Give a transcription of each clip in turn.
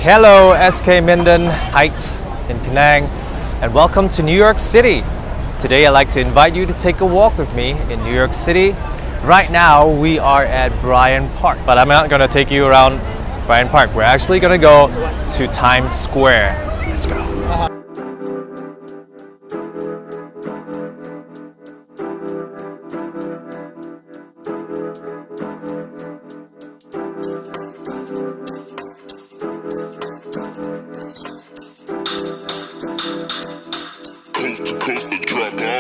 Hello, SK Minden Height in Penang, and welcome to New York City. Today I'd like to invite you to take a walk with me in New York City. Right now we are at Bryant Park, but I'm not going to take you around Bryant Park. We're actually going to go to Times Square. Let's go.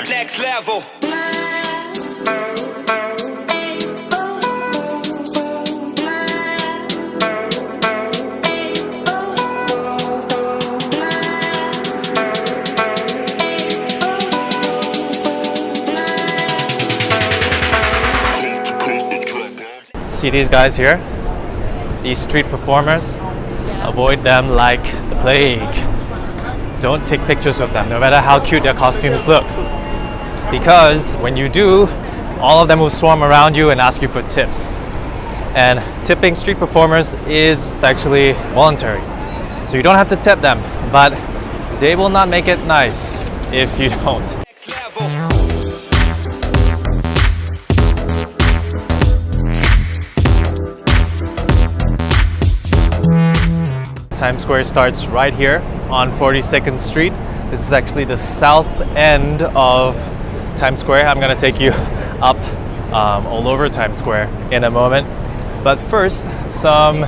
Next level. See these guys here? These street performers? Avoid them like the plague. Don't take pictures of them, no matter how cute their costumes look. Because when you do, all of them will swarm around you and ask you for tips. And tipping street performers is actually voluntary. So you don't have to tip them, but they will not make it nice if you don't. Times Square starts right here on 42nd Street. This is actually the south end of Times Square. I'm gonna take you up all over Times Square in a moment. But first, some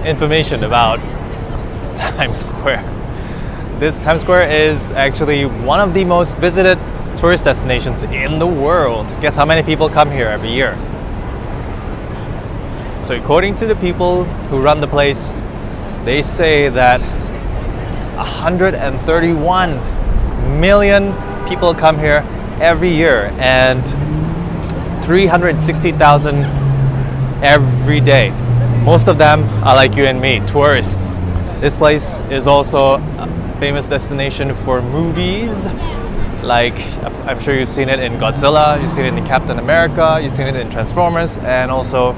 information about Times Square. This Times Square is actually one of the most visited tourist destinations in the world. Guess how many people come here every year? So according to the people who run the place, they say that 131 million people come here every year and 360,000 every day. Most of them are like you and me, tourists. This place is also a famous destination for movies. Like, I'm sure you've seen it in Godzilla, you've seen it in Captain America, you've seen it in Transformers, and also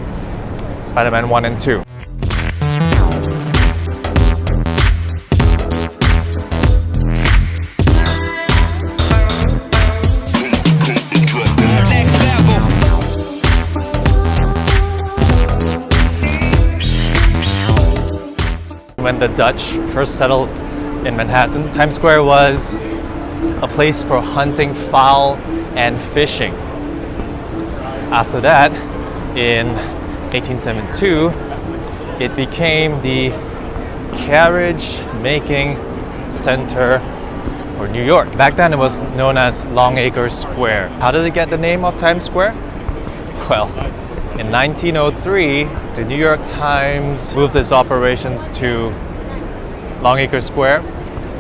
Spider-Man 1 and 2. When the Dutch first settled in Manhattan, Times Square was a place for hunting fowl and fishing. After that, in 1872, it became the carriage-making center for New York. Back then, it was known as Longacre Square. How did it get the name of Times Square? Well, in 1903, the New York Times moved its operations to Longacre Square,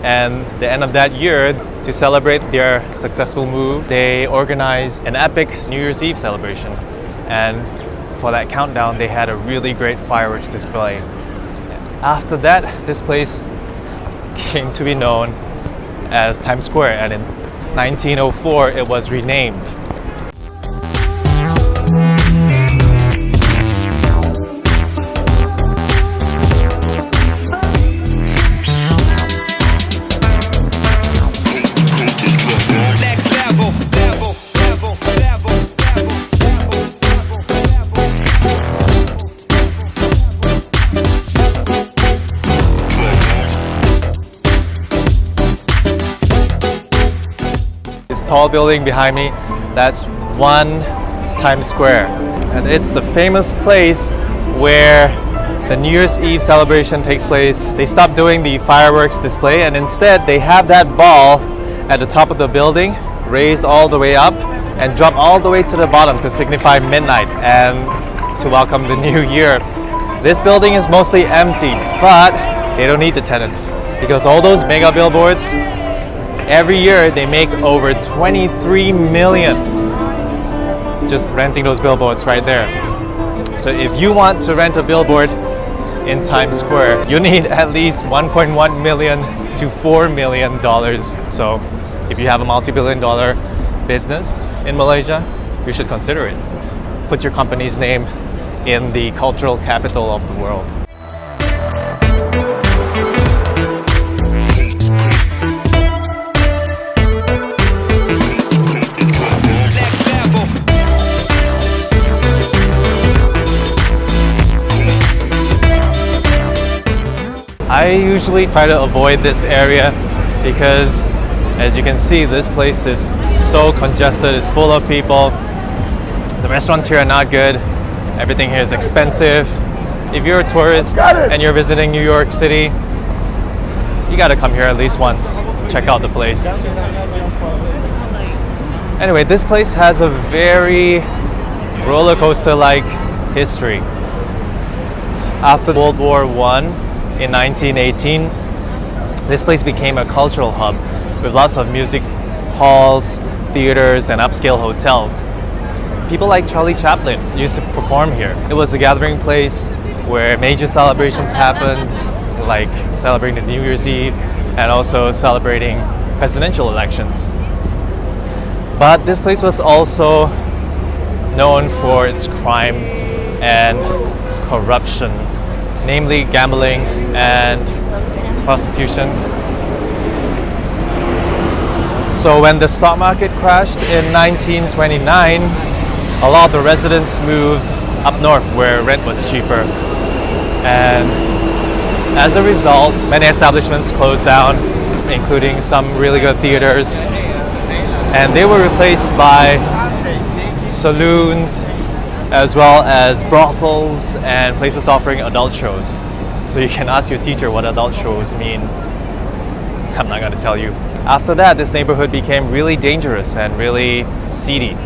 and the end of that year, to celebrate their successful move, they organized an epic New Year's Eve celebration. And for that countdown, they had a really great fireworks display. After that, this place came to be known as Times Square, and in 1904, it was renamed. This tall building behind me, that's One Times Square. And it's the famous place where the New Year's Eve celebration takes place. They stopped doing the fireworks display and instead they have that ball at the top of the building raised all the way up and drop all the way to the bottom to signify midnight and to welcome the new year. This building is mostly empty, but they don't need the tenants because all those mega billboards, every year they make over 23 million just renting those billboards right there. So if you want to rent a billboard in Times Square, you need at least $1.1 million to $4 million. So if you have a multi-billion dollar business in Malaysia, you should consider it. Put your company's name in the cultural capital of the world. I usually try to avoid this area because, as you can see, this place is so congested, it's full of people. The restaurants here are not good. Everything here is expensive. If you're a tourist and you're visiting New York City, you gotta come here at least once, check out the place. Anyway, this place has a very roller coaster-like history. After World War I in 1918, this place became a cultural hub with lots of music halls, theaters, and upscale hotels. People like Charlie Chaplin used to perform here. It was a gathering place where major celebrations happened, like celebrating New Year's Eve and also celebrating presidential elections. But this place was also known for its crime and corruption, namely gambling and prostitution. So when the stock market crashed in 1929, a lot of the residents moved up north where rent was cheaper. And as a result, many establishments closed down, including some really good theaters. And they were replaced by saloons, as well as brothels and places offering adult shows. So you can ask your teacher what adult shows mean. I'm not gonna tell you. After that, this neighborhood became really dangerous and really seedy.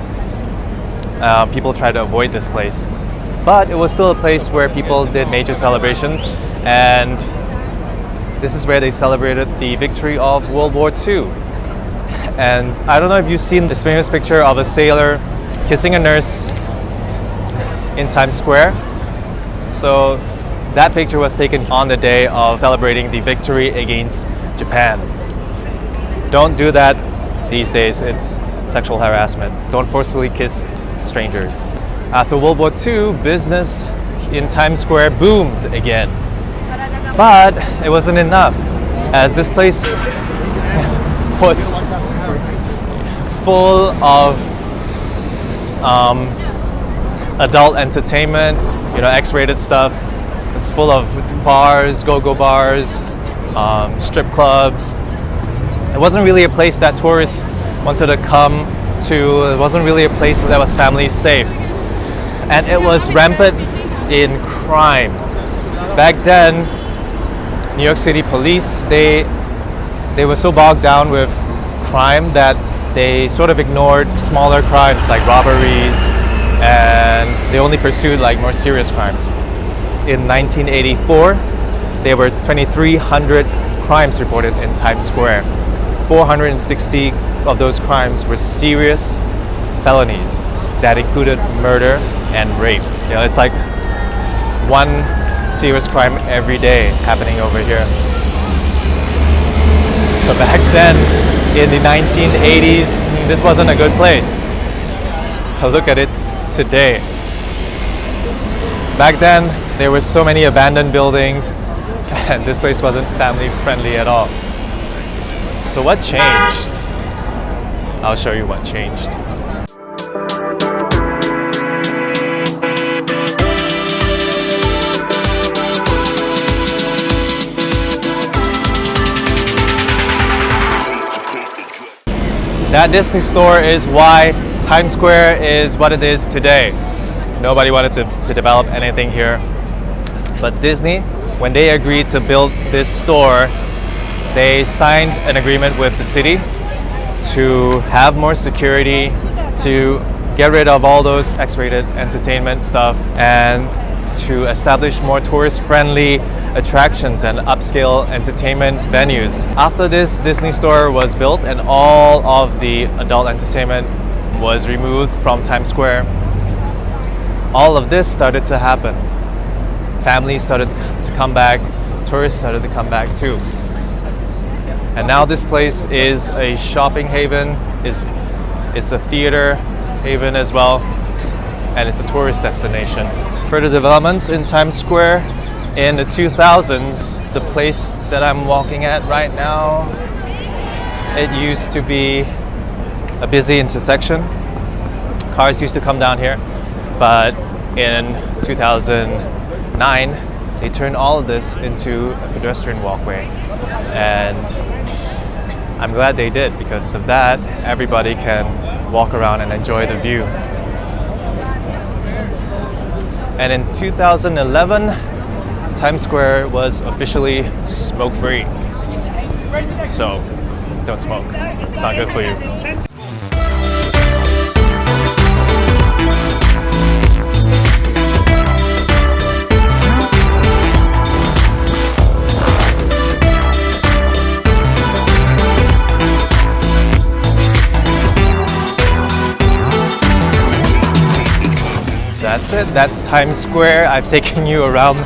People tried to avoid this place. But it was still a place where people did major celebrations, and this is where they celebrated the victory of World War II. And I don't know if you've seen this famous picture of a sailor kissing a nurse in Times Square. So that picture was taken on the day of celebrating the victory against Japan. Don't do that these days, it's sexual harassment. Don't forcefully kiss strangers. After World War II, business in Times Square boomed again. But it wasn't enough, as this place was full of adult entertainment, X-rated stuff. It's full of bars, go-go bars, strip clubs. It wasn't really a place that tourists wanted to come to. It wasn't really a place that was family safe. And it was rampant in crime. Back then, New York City police, they were so bogged down with crime that they sort of ignored smaller crimes like robberies, and they only pursued like more serious crimes. In 1984, there were 2,300 crimes reported in Times Square. 460 of those crimes were serious felonies that included murder and rape. It's like one serious crime every day happening over here. So back then, in the 1980s, this wasn't a good place. Look at it today. Back then, there were so many abandoned buildings, and this place wasn't family friendly at all. So what changed? I'll show you what changed. That Disney store is why Times Square is what it is today. Nobody wanted to develop anything here. But Disney, when they agreed to build this store, they signed an agreement with the city to have more security, to get rid of all those X-rated entertainment stuff, and to establish more tourist-friendly attractions and upscale entertainment venues. After this Disney store was built and all of the adult entertainment was removed from Times Square, all of this started to happen. Families started to come back, tourists started to come back too. And now this place is a shopping haven, it's a theater haven as well, and it's a tourist destination. Further developments in Times Square. In the 2000s, the place that I'm walking at right now, it used to be a busy intersection. Cars used to come down here, but in 2009, they turned all of this into a pedestrian walkway. And I'm glad they did. Because of that, everybody can walk around and enjoy the view. And in 2011, Times Square was officially smoke-free. So, don't smoke. It's not good for you. That's it. That's Times Square. I've taken you around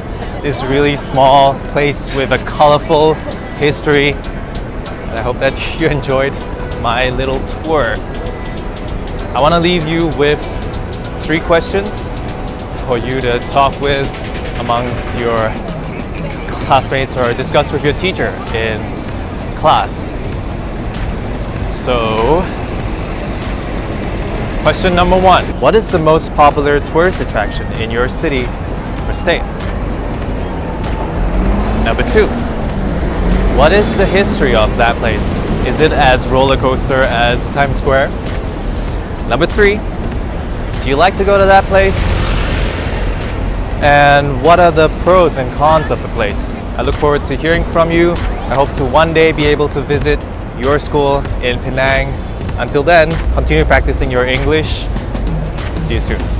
this really small place with a colorful history. And I hope that you enjoyed my little tour. I want to leave you with 3 questions for you to talk with amongst your classmates or discuss with your teacher in class. So, question number 1. What is the most popular tourist attraction in your city or state? Number 2. What is the history of that place? Is it as roller coaster as Times Square? Number 3. Do you like to go to that place? And what are the pros and cons of the place? I look forward to hearing from you. I hope to one day be able to visit your school in Penang. Until then, continue practicing your English. See you soon.